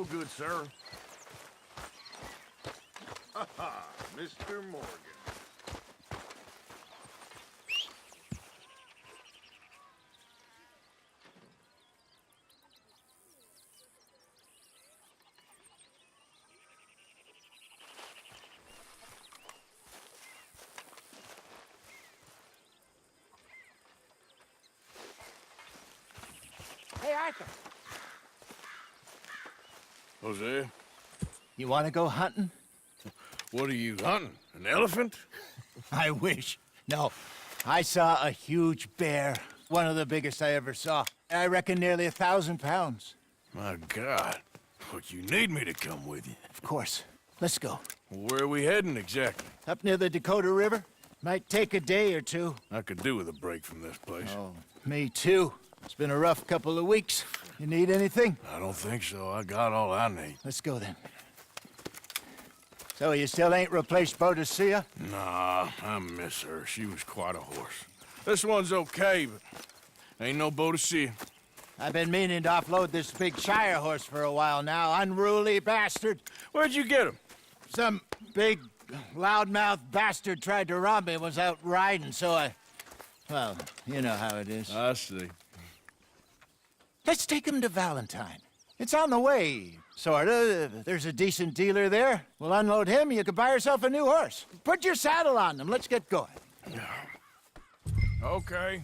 go, good sir. Ha ha, Mr. Morgan. Hey, Arthur. Jose, You want to go hunting? what are you hunting? An elephant? I wish. No. I saw a huge bear. One of the biggest I ever saw. I reckon nearly 1,000 pounds. My God. But you need me to come with you. Of course. Let's go. Where are we heading exactly? Up near the Dakota River. Might take a day or two. I could do with a break from this place. Oh, me too. It's been a rough couple of weeks. You need anything? I don't think so. I got all I need. Let's go then. So you still ain't replaced Boadicea? Nah, I miss her. She was quite a horse. This one's okay, but ain't no Boadicea. I've been meaning to offload this big Shire horse for a while now. Unruly bastard. Where'd you get him? Some big, loudmouth bastard tried to rob me and was out riding, so I... Well, you know how it is. I see. Let's take him to Valentine. It's on the way, sorta. There's a decent dealer there. We'll unload him, you can buy yourself a new horse. Put your saddle on them, let's get going. Okay.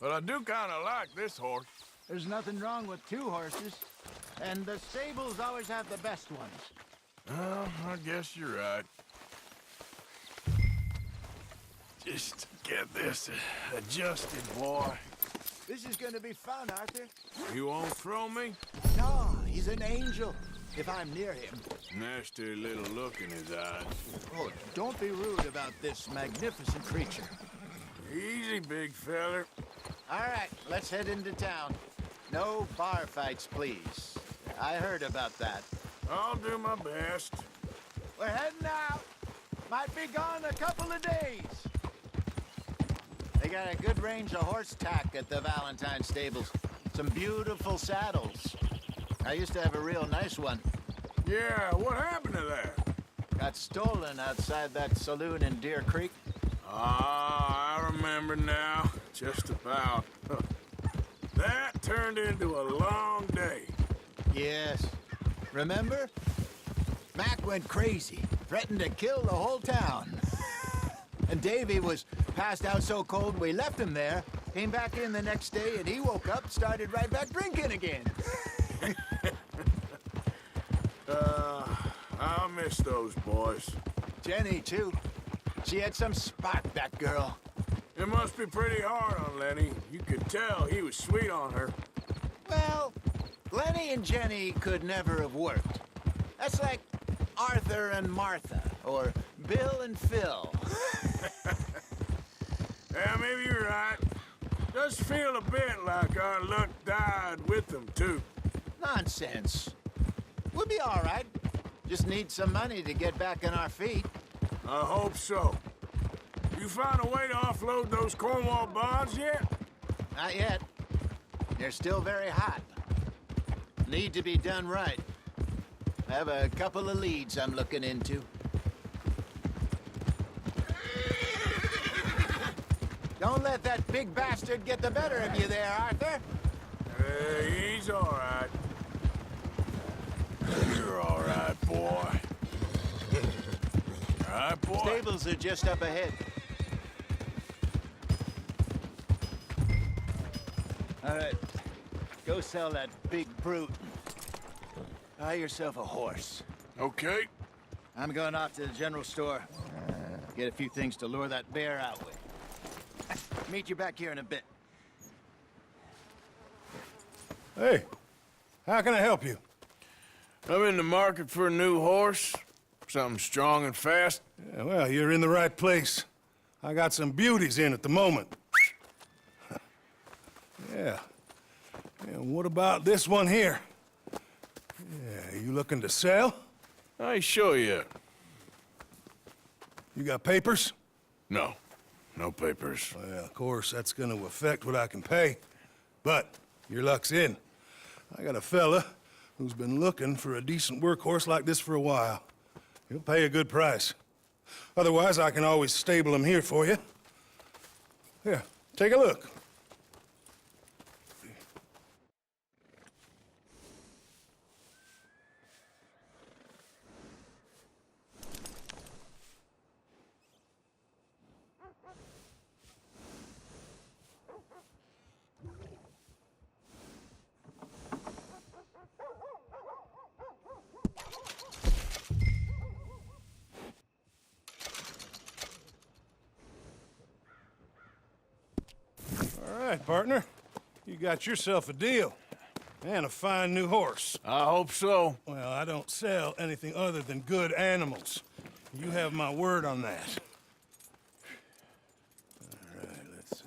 But I do kind of like this horse. There's nothing wrong with two horses, and the stables always have the best ones. Well, I guess you're right. Just get this adjusted, boy. This is gonna be fun, Arthur. You won't throw me? No, he's an angel, if I'm near him. Nasty little look in his eyes. Oh, don't be rude about this magnificent creature. Easy, big feller. All right, let's head into town. No bar fights, please. I heard about that. I'll do my best. We're heading out. Might be gone a couple of days. They got a good range of horse tack at the Valentine stables. Some beautiful saddles. I used to have a real nice one. Yeah, what happened to that? Got stolen outside that saloon in Deer Creek. Ah, I remember now. Just about. That turned into a long day. Yes. Remember? Mac went crazy, threatened to kill the whole town. And Davy was passed out so cold we left him there, came back in the next day, and he woke up, started right back drinking again. I'll miss those boys. Jenny, too. She had some spark, that girl. It must be pretty hard on Lenny. You could tell he was sweet on her. Well, Lenny and Jenny could never have worked. That's like Arthur and Martha, or Bill and Phil. Yeah, maybe you're right. Does feel a bit like our luck died with them, too. Nonsense. We'll be all right. Just need some money to get back on our feet. I hope so. You found a way to offload those Cornwall bonds yet? Not yet. They're still very hot. Need to be done right. I have a couple of leads I'm looking into. Don't let that big bastard get the better of you there, Arthur. He's all right. You're all right, boy. All right, boy. Stables are just up ahead. All right. Go sell that big brute. Buy yourself a horse. Okay. I'm going off to the general store. Get a few things to lure that bear out with. Meet you back here in a bit. Hey, how can I help you? I'm in the market for a new horse. Something strong and fast. Yeah, well, you're in the right place. I got some beauties in at the moment. Yeah. And what about this one here? Yeah, you looking to sell? I ain't sure yet. You got papers? No. No papers. Well, of course, that's gonna affect what I can pay. But your luck's in. I got a fella who's been looking for a decent workhorse like this for a while. He'll pay a good price. Otherwise, I can always stable him here for you. Here, take a look. All right, partner. You got yourself a deal. And a fine new horse. I hope so. Well, I don't sell anything other than good animals. You have my word on that. All right, let's see.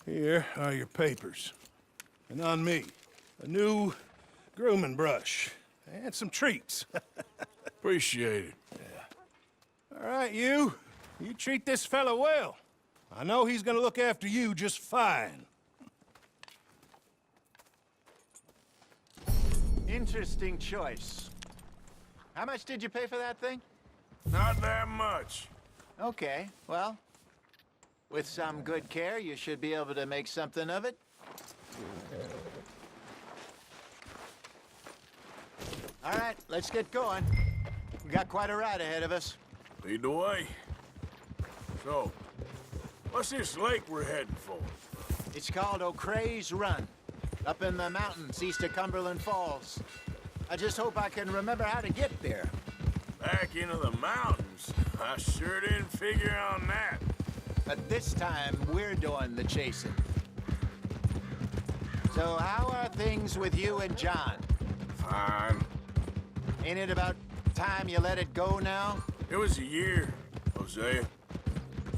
Here are your papers. And on me, a new grooming brush. And some treats. Appreciate it. All right, you treat this fella well. I know he's gonna look after you just fine. Interesting choice. How much did you pay for that thing? Not that much. Okay, well, with some good care, you should be able to make something of it. All right, let's get going. We got quite a ride ahead of us. Lead the way. So, what's this lake we're heading for? It's called O'Creagh's Run, up in the mountains east of Cumberland Falls. I just hope I can remember how to get there. Back into the mountains? I sure didn't figure on that. But this time, we're doing the chasing. So how are things with you and John? Fine. Ain't it about time you let it go now? It was a year, Hosea.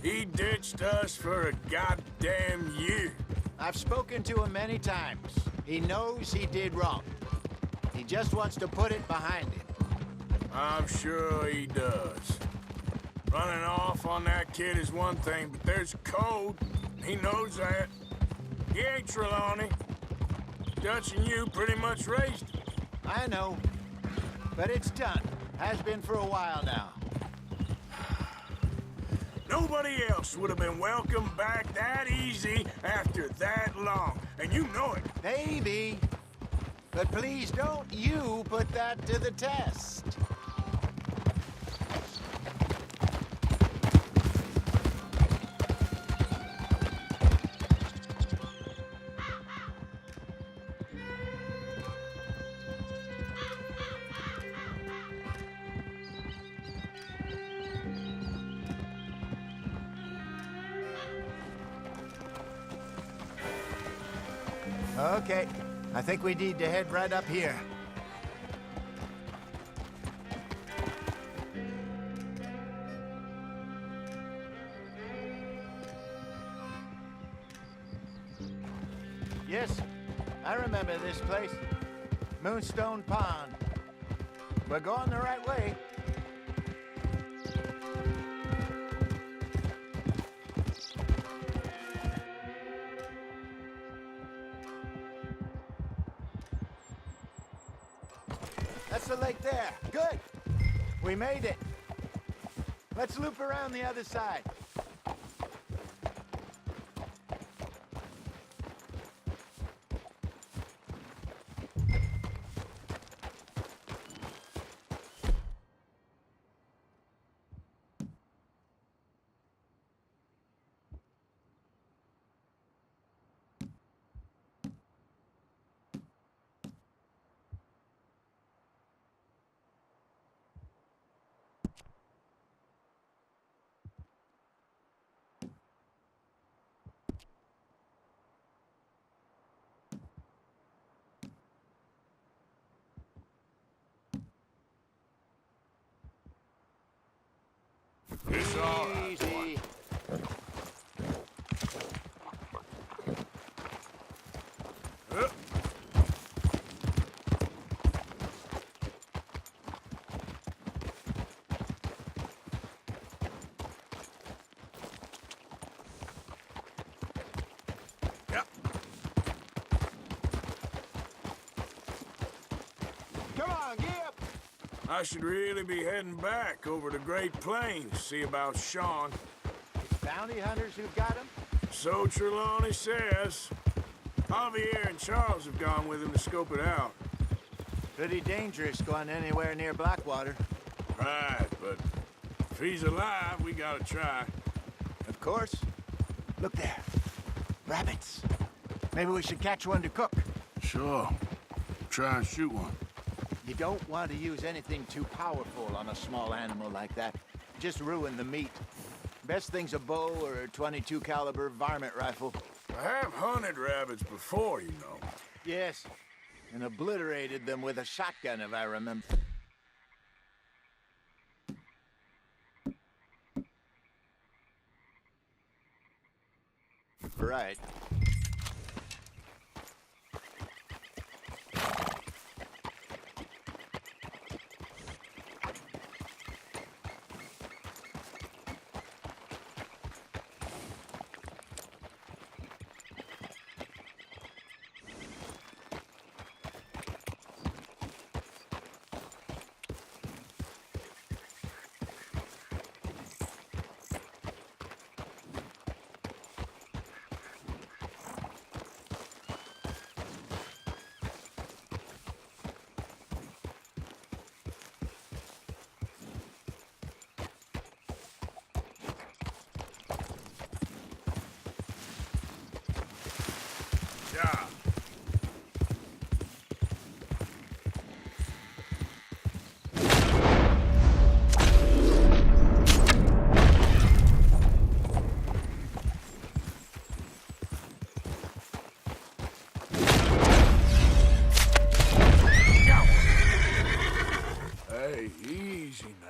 He ditched us for a goddamn year. I've spoken to him many times. He knows he did wrong. He just wants to put it behind him. I'm sure he does. Running off on that kid is one thing, but there's code. He knows that. He ain't Trelawney. Dutch and you pretty much raised him. I know. But it's done. Has been for a while now. Nobody else would have been welcomed back that easy after that long, and you know it. Maybe. But please don't you put that to the test. Okay, I think we need to head right up here. Yes, I remember this place. Moonstone Pond. We're going the right way. That's the lake there. Good. We made it. Let's loop around the other side. I should really be heading back over to Great Plains, see about Sean. Bounty hunters who got him? So Trelawney says. Javier and Charles have gone with him to scope it out. Pretty dangerous going anywhere near Blackwater. Right, but if he's alive, we gotta try. Of course. Look there. Rabbits. Maybe we should catch one to cook. Sure. Try and shoot one. You don't want to use anything too powerful on a small animal like that. Just ruin the meat. Best thing's a bow or a .22 caliber varmint rifle. I have hunted rabbits before, you know. Yes, and obliterated them with a shotgun, if I remember. Right. Yeah. Hey, easy now.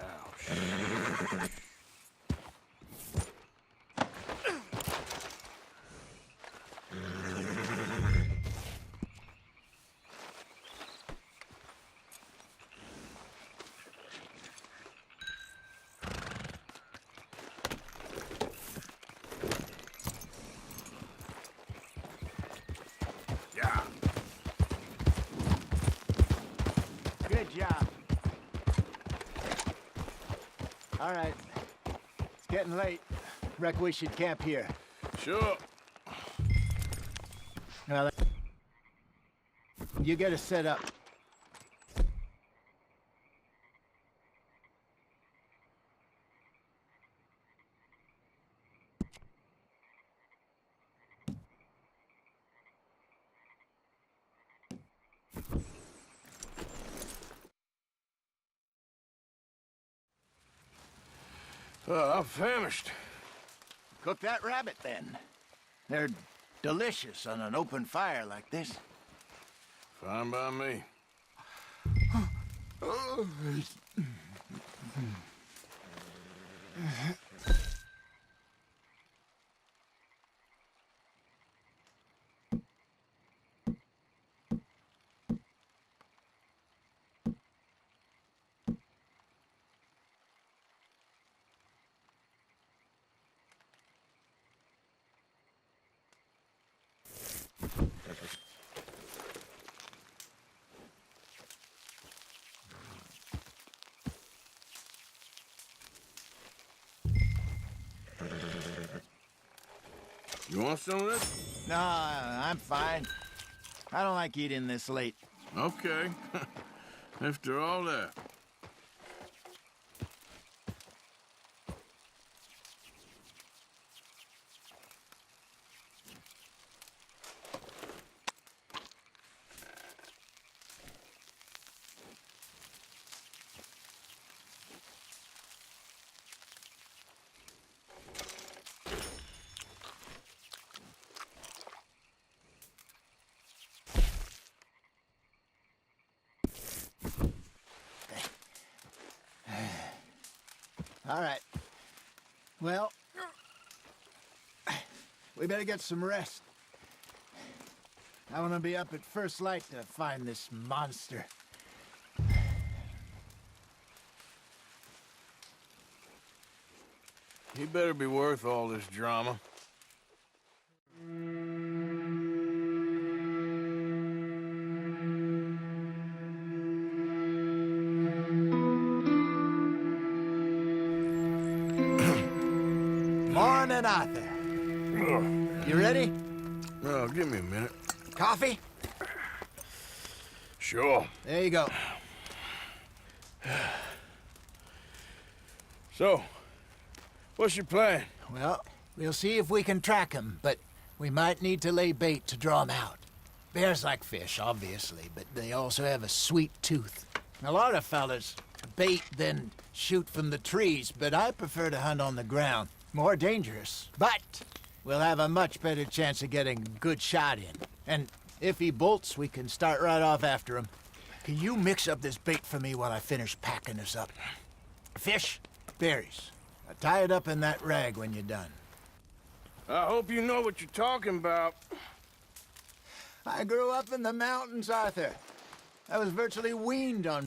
Yeah. Good job. All right. It's getting late. Reckon we should camp here. Sure. Well, you get us set up. I'm famished. Cook that rabbit, then. They're delicious on an open fire like this. Fine by me. You want some of this? No, I'm fine. I don't like eating this late. Okay. After all that. All right. Well, we better get some rest. I want to be up at first light to find this monster. He better be worth all this drama. Morning, Arthur. You ready? Oh, give me a minute. Coffee? Sure. There you go. So, what's your plan? Well, we'll see if we can track him, but we might need to lay bait to draw him out. Bears like fish, obviously, but they also have a sweet tooth. A lot of fellas bait, then shoot from the trees, but I prefer to hunt on the ground. More dangerous, but we'll have a much better chance of getting a good shot in. And if he bolts, we can start right off after him. Can you mix up this bait for me while I finish packing this up? Fish, berries. Now tie it up in that rag when you're done. I hope you know what you're talking about. I grew up in the mountains, Arthur. I was virtually weaned on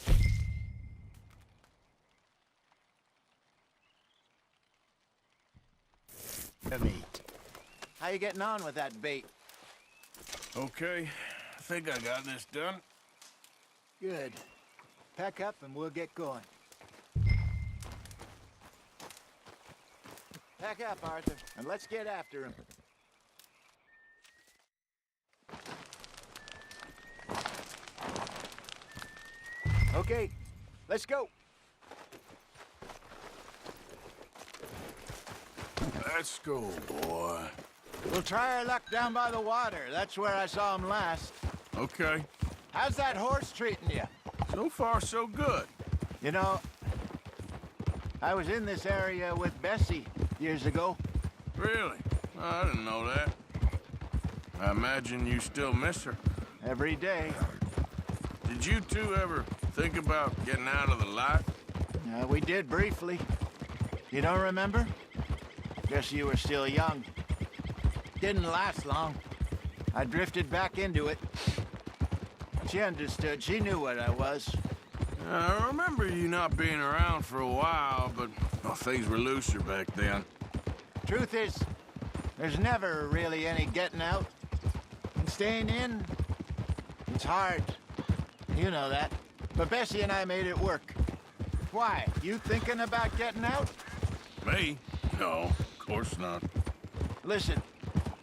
meat. How you getting on with that bait? Okay, I think I got this done. Good. Pack up and we'll get going. Pack up, Arthur, and let's get after him. Okay, let's go. Let's go, boy. We'll try our luck down by the water. That's where I saw him last. Okay. How's that horse treating you? So far, so good. You know, I was in this area with Bessie years ago. Really? Oh, I didn't know that. I imagine you still miss her. Every day. Did you two ever think about getting out of the life? We did briefly. You don't remember? Guess you were still young. Didn't last long. I drifted back into it. She understood. She knew what I was. I remember you not being around for a while, but well, things were looser back then. Truth is, there's never really any getting out. And staying in, it's hard. You know that. But Bessie and I made it work. Why? You thinking about getting out? Me? No, of course not. Listen,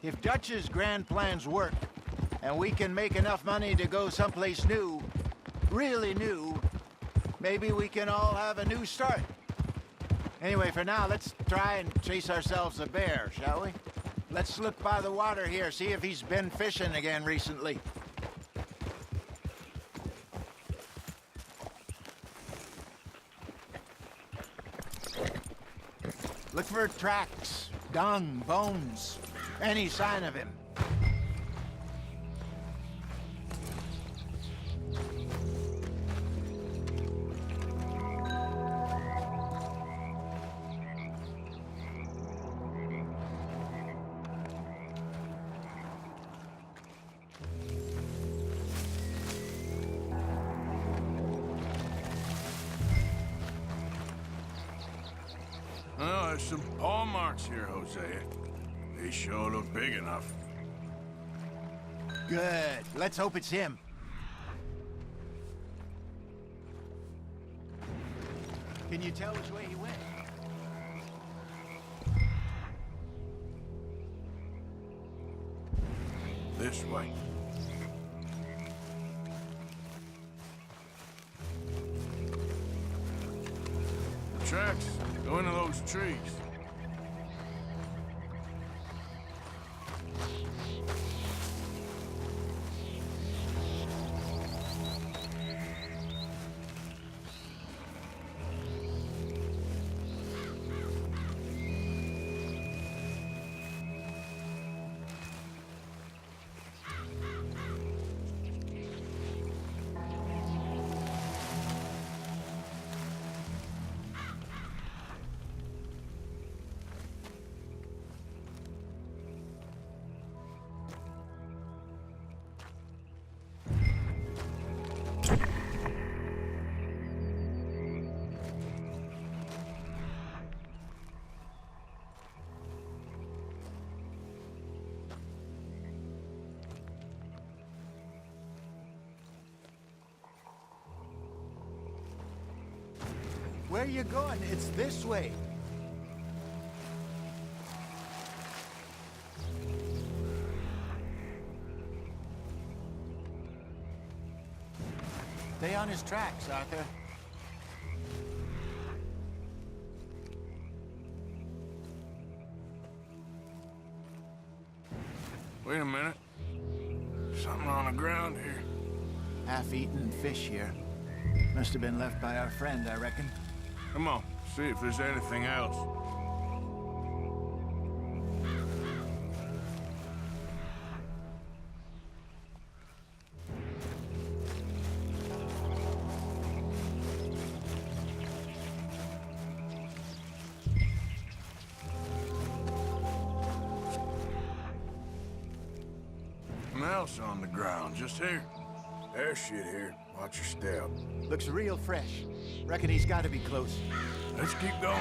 if Dutch's grand plans work, and we can make enough money to go someplace new, really new, maybe we can all have a new start. Anyway, for now, let's try and chase ourselves a bear, shall we? Let's look by the water here, see if he's been fishing again recently. Look for tracks, dung, bones, any sign of him. Oh, there's some paw marks here, Hosea. They sure look big enough. Good. Let's hope it's him. Can you tell which way he went? This way. The tracks go into those trees. Where are you going? It's this way. Stay on his tracks, Arthur. Wait a minute. Something on the ground here. Half-eaten fish here. Must have been left by our friend, I reckon. Come on, see if there's anything else. Something else on the ground, just here. There's shit here. Watch your step. Looks real fresh. Reckon he's got to be close. Let's keep going.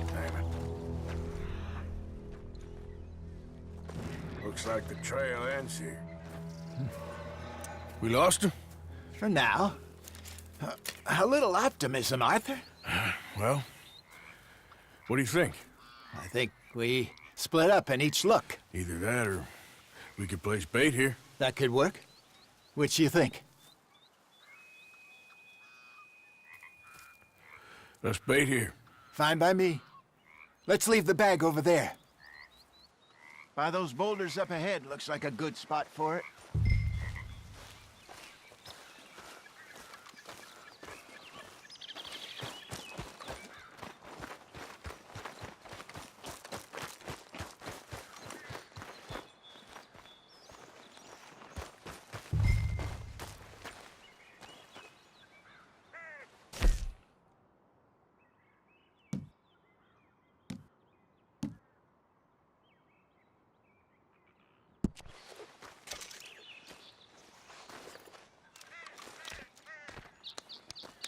Damn it. Looks like the trail ends here. We lost him? For now. A little optimism, Arthur. Well, what do you think? I think we split up and each look. Either that or we could place bait here. That could work. Which you think? Let's bait here. Fine by me. Let's leave the bag over there. By those boulders up ahead, looks like a good spot for it.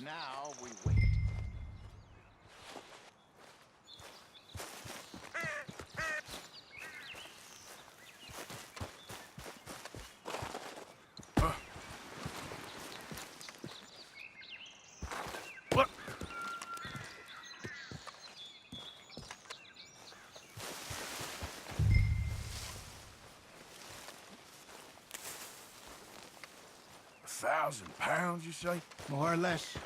Now we wait. What? £1,000, you say? More or less.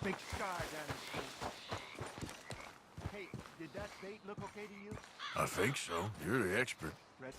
Big scar down his face. Hey, did that bait look okay to you? I think so. You're the expert. Red.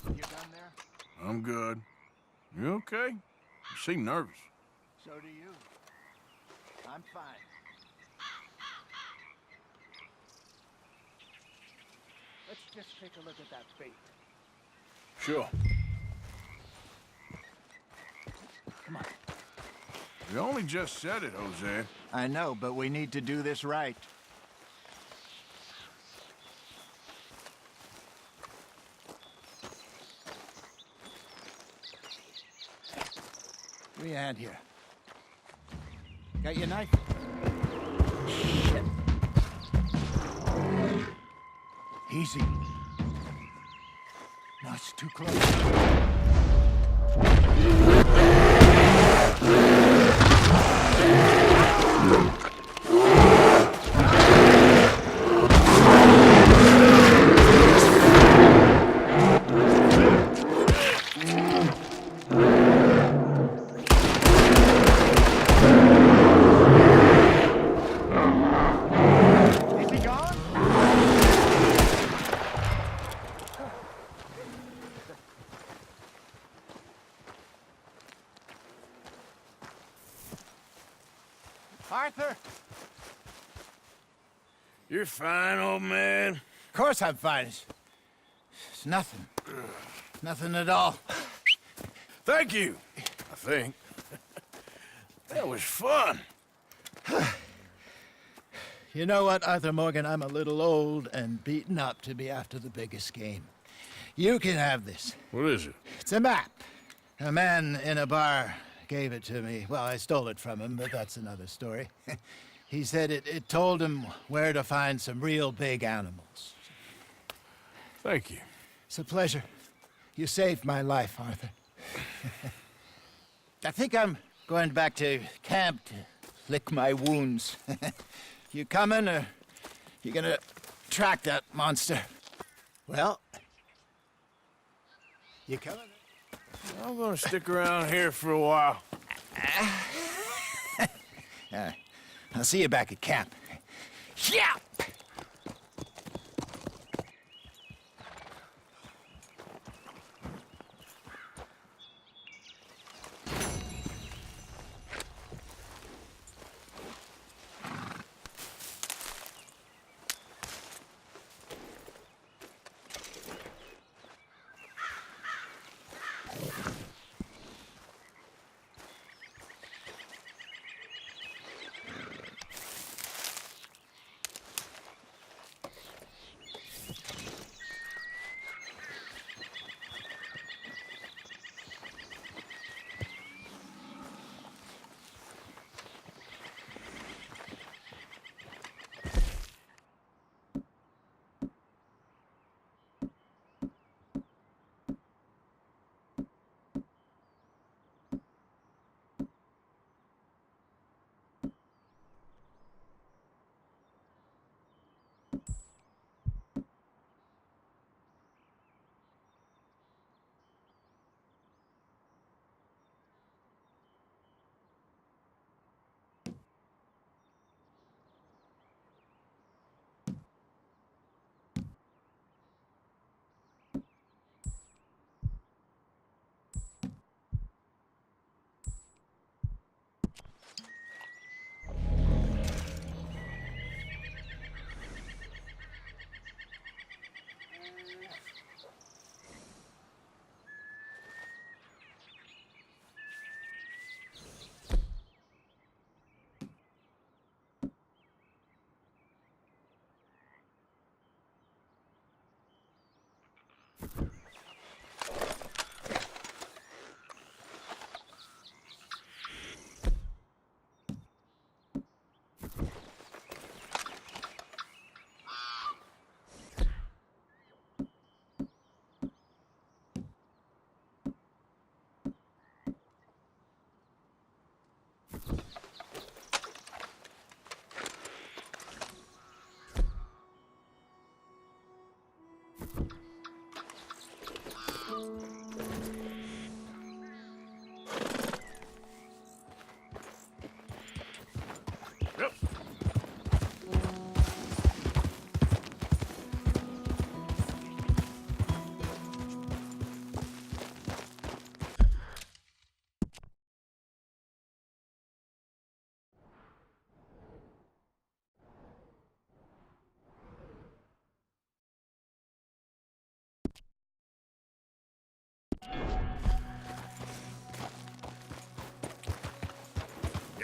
You done there? I'm good. You okay? You seem nervous. So do you. I'm fine. Let's just take a look at that bait. Sure. Come on. You only just said it, Jose. I know, but we need to do this right. What do you had here? Got your knife? Shit. Easy. No, it's too close. Arthur! You're fine, old man. Of course I'm fine. It's nothing. Nothing at all. Thank you, I think. That was fun. You know what, Arthur Morgan? I'm a little old and beaten up to be after the biggest game. You can have this. What is it? It's a map. A man in a bar gave it to me. Well, I stole it from him, but that's another story. He said it told him where to find some real big animals. Thank you. It's a pleasure. You saved my life, Arthur. I think I'm going back to camp to lick my wounds. You coming, or you gonna track that monster? Well, you coming? I'm gonna stick around here for a while. I'll see you back at camp. Yeah!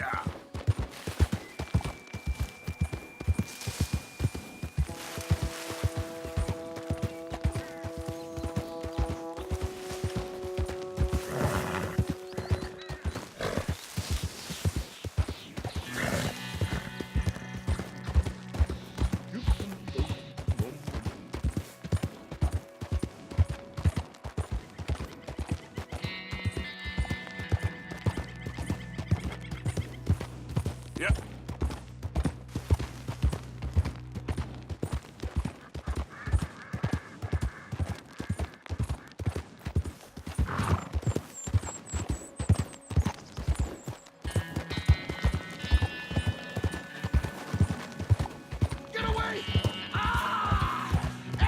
Yeah. Yep. Get away! Ah!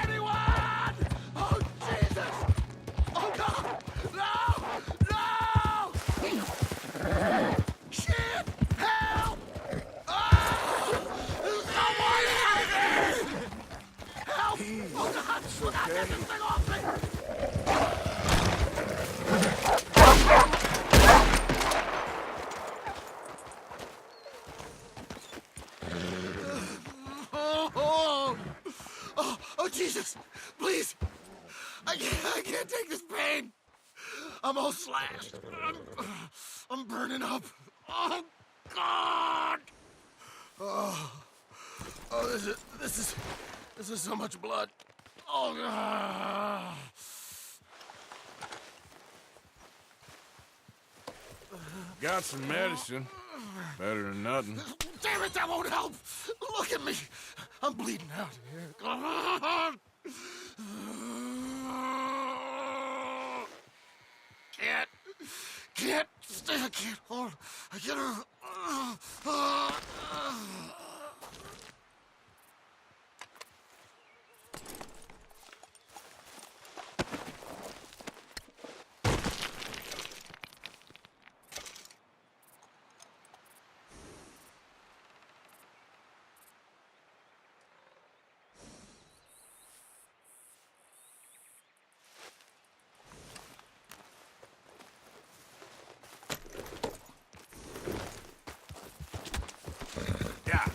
Anyone! Oh, Jesus! Oh, God! No! No! Shit! Help! Ah! Someone help me! Help! Oh, God! Shoot out this thing off me! Oh, Jesus! Please! I can't take this pain! I'm all slashed. I'm burning up. Oh, God! Oh, this is so much blood. Oh, God! Got some medicine. Better than nothing. Damn it, that won't help! Look at me! I'm bleeding out here. God. Can't stay, I can't hold. I can't. Yeah.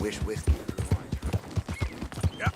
Wish whiskey. Yeah.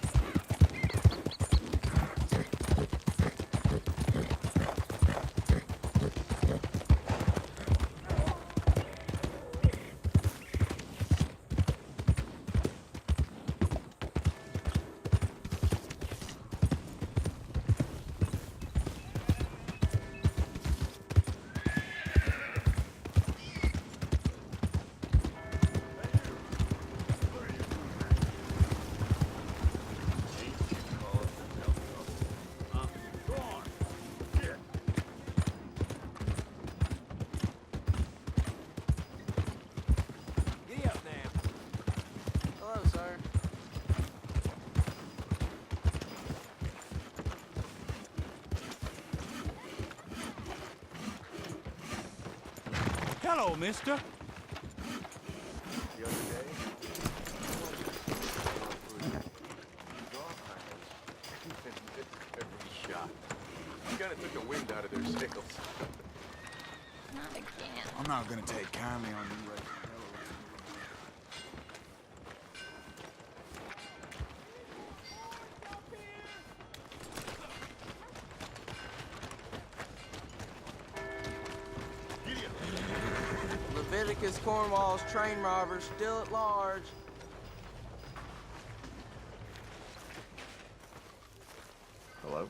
Hello, mister. Kind of took the wind out of their sails. I'm not gonna take kindly on you right Leviticus Cornwall's train robbers still at large. Hello?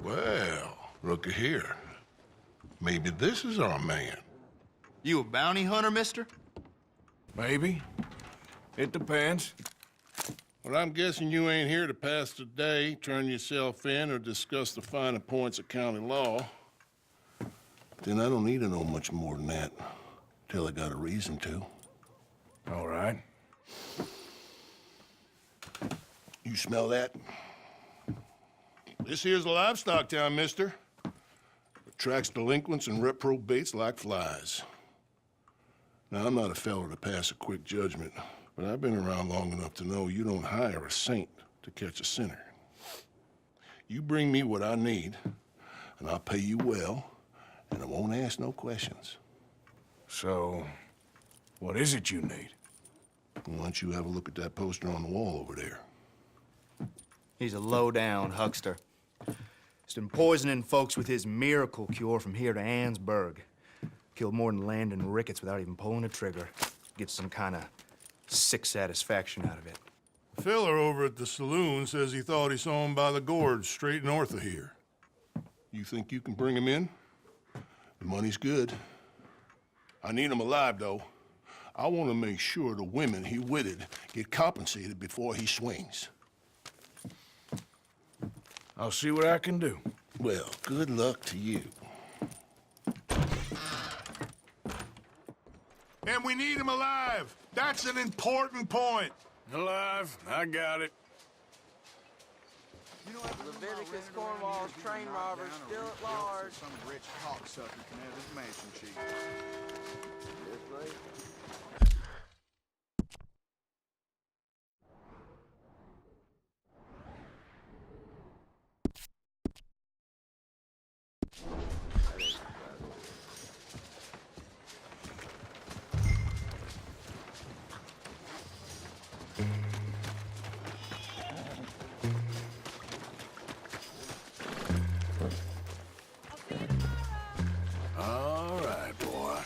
Well, looky here. Maybe this is our man. You a bounty hunter, mister? Maybe. It depends. Well, I'm guessing you ain't here to pass the day, turn yourself in, or discuss the finer points of county law. Then I don't need to know much more than that, till I got a reason to. All right. You smell that? This here's a livestock town, mister. Attracts delinquents and reprobates like flies. Now, I'm not a fellow to pass a quick judgment, but I've been around long enough to know you don't hire a saint to catch a sinner. You bring me what I need, and I'll pay you well, and I won't ask no questions. So, what is it you need? Why don't you have a look at that poster on the wall over there? He's a low-down huckster. He's been poisoning folks with his miracle cure from here to Annesburg. Killed more than Landon Ricketts without even pulling a trigger. Gets some kind of sick satisfaction out of it. The fella over at the saloon says he thought he saw him by the gorge straight north of here. You think you can bring him in? The money's good. I need him alive, though. I want to make sure the women he witted get compensated before he swings. I'll see what I can do. Well, good luck to you. And we need him alive. That's an important point. Alive, I got it. Leviticus Cornwall's train robbers still at large. Some rich cocksucker can have his mansion cheap. All right, boy.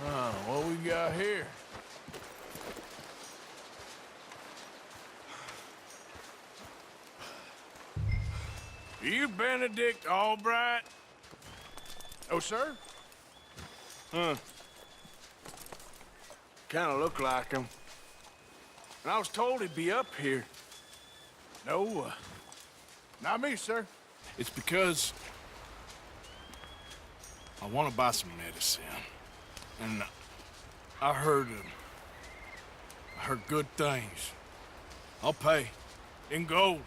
What we got here? You Benedict Albright? Oh, sir? Huh. Kinda look like him. And I was told he'd be up here. No, Not me, sir. it's because I want to buy some medicine. And I heard good things. I'll pay in gold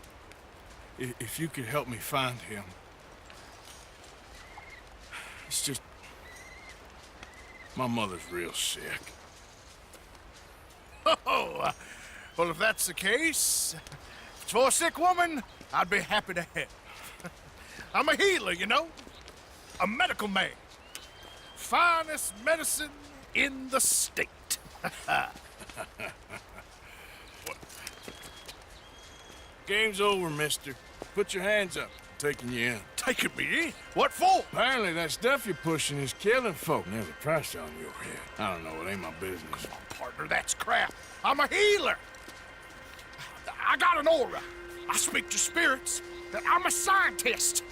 if you could help me find him. It's just my mother's real sick. Oh, well, if that's the case, if it's for a sick woman, I'd be happy to help. I'm a healer, you know? A medical man. Finest medicine in the state. Game's over, mister. Put your hands up. I'm taking you in. Taking me in? What for? Apparently that stuff you're pushing is killing folk. Never price on your head. I don't know, it ain't my business. Partner, that's crap. I'm a healer. I got an aura. I speak to spirits. I'm a scientist.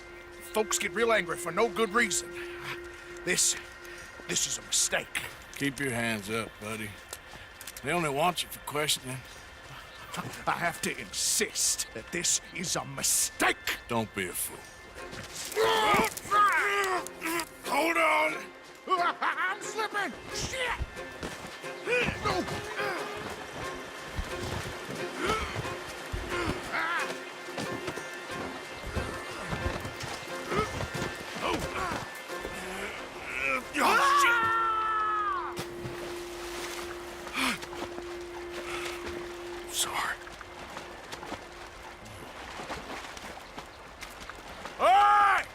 Folks get real angry for no good reason. This is a mistake. Keep your hands up, buddy. They only want you for questioning. I have to insist that this is a mistake. Don't be a fool. Hold on! I'm slipping! Shit! Sorry. All right!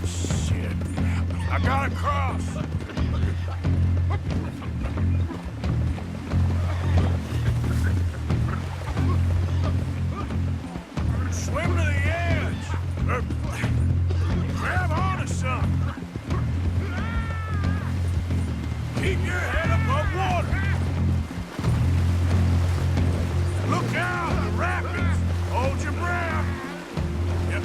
Shit. I gotta cross. Swim to the edge. Grab onto something. Keep your head above water. Look out, the rapids. Hold your breath. Yep.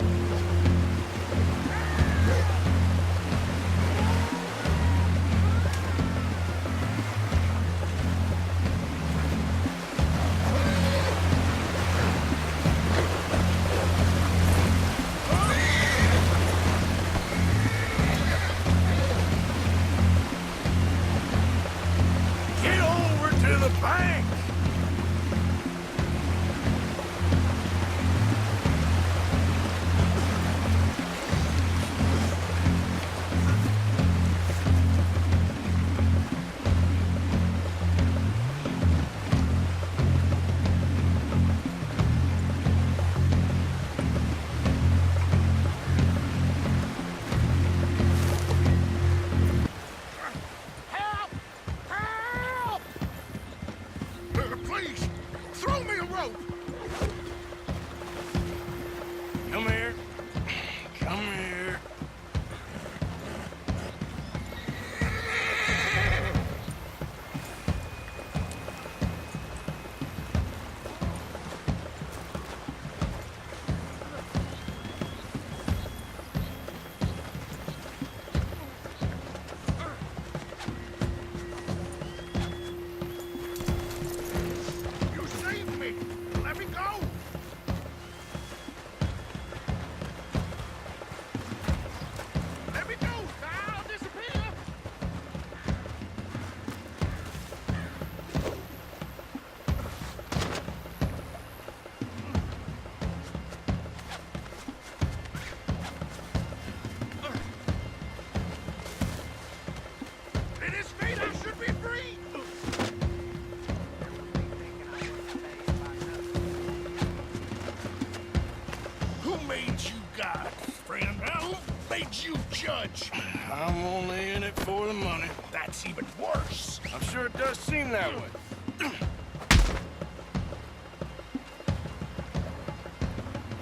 Who made you God, friend? Who made you judge? I'm only in it for the money. That's even worse. I'm sure it does seem that way.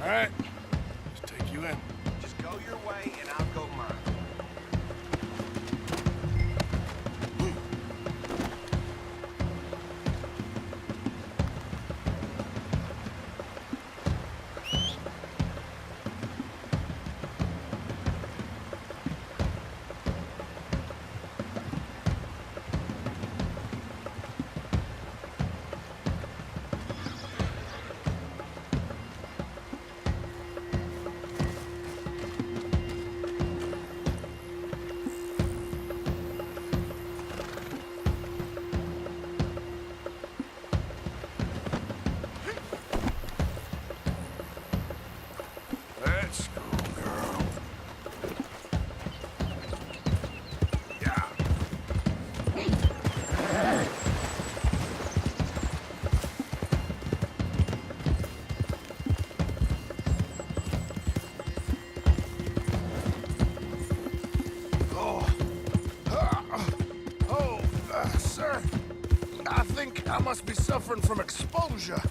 All right, let's take you in. Just go your way and I'll go mine. Let's go, girl. Yeah. Sir, I think I must be suffering from exposure.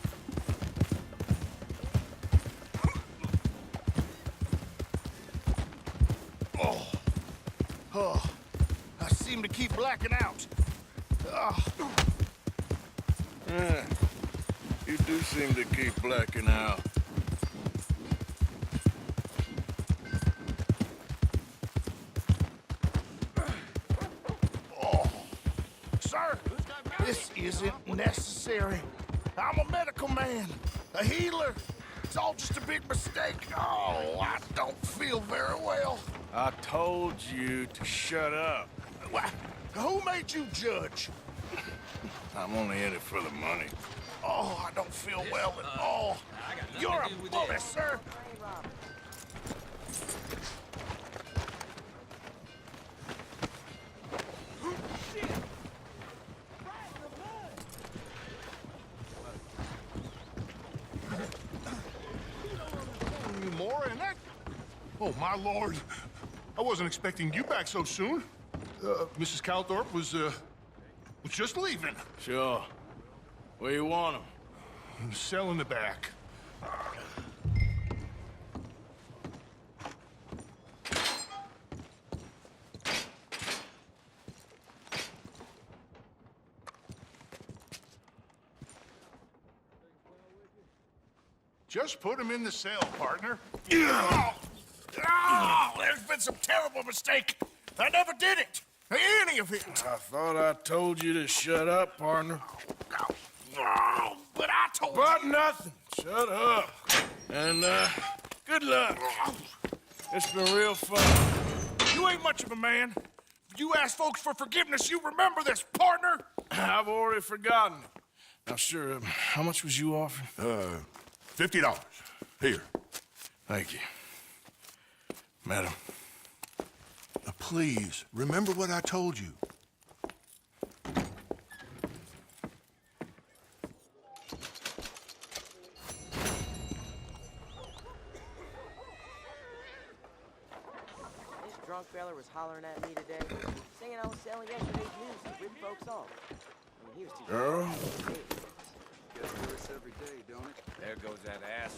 I seem to keep blacking out. Yeah, you do seem to keep blacking out. Sir, this isn't necessary. I'm a medical man, a healer. It's all just a big mistake. Oh, I don't feel very well. I told you to shut up. Who made you judge? I'm only in it for the money. Oh, I don't feel well at all. You're a bully, sir. You more in that? Oh, my lord. I wasn't expecting you back so soon. Mrs. Calthorpe was just leaving. Sure. Where you want him? Cell in the back. Just put him in the cell, partner. Oh, there's been some terrible mistake. I never did it. Any of it. I thought I told you to shut up, partner. Oh, but I told But you. nothing. Shut up. And, good luck. It's been real fun. You ain't much of a man. You ask folks for forgiveness, you remember this, partner? I've already forgotten. Now, sure, how much was you offering? $50. Here. Thank you. Madam. Please, remember what I told you. This drunk fella was hollering at me today, saying I was selling yesterday's news to rip folks off. I mean, he was too Girl? Gets worse every day, don't it? There goes that ass